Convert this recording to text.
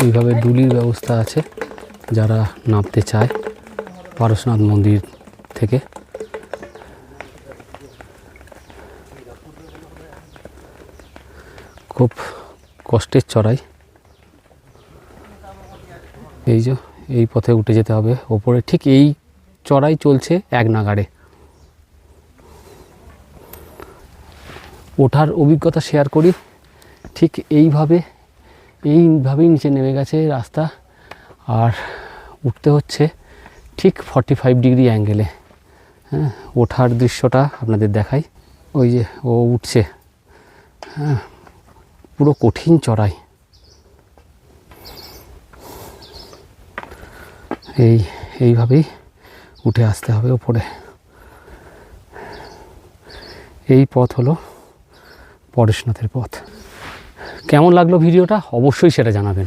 এইভাবে ডুলির ব্যবস্থা আছে যারা নামতে চায় পারশনাথ মন্দির থেকে। খুব কষ্টের চড়াই। এই যে এই পথে উঠে যেতে হবে ওপরে, ঠিক এই চড়াই চলছে এক নাগাড়ে। ওঠার অভিজ্ঞতা শেয়ার করি, ঠিক এইভাবেই নিচে নেমে গেছে রাস্তা, আর উঠতে হচ্ছে ঠিক 45 ডিগ্রি অ্যাঙ্গেলে। হ্যাঁ, ওঠার দৃশ্যটা আপনাদের দেখাই। ওই যে ও উঠছে, হ্যাঁ, পুরো কঠিন চড়াই। এইভাবেই উঠে আসতে হবে ওপরে। এই পথ হলো পরেশনাথের পথ। কেমন লাগলো ভিডিওটা অবশ্যই সেটা জানাবেন।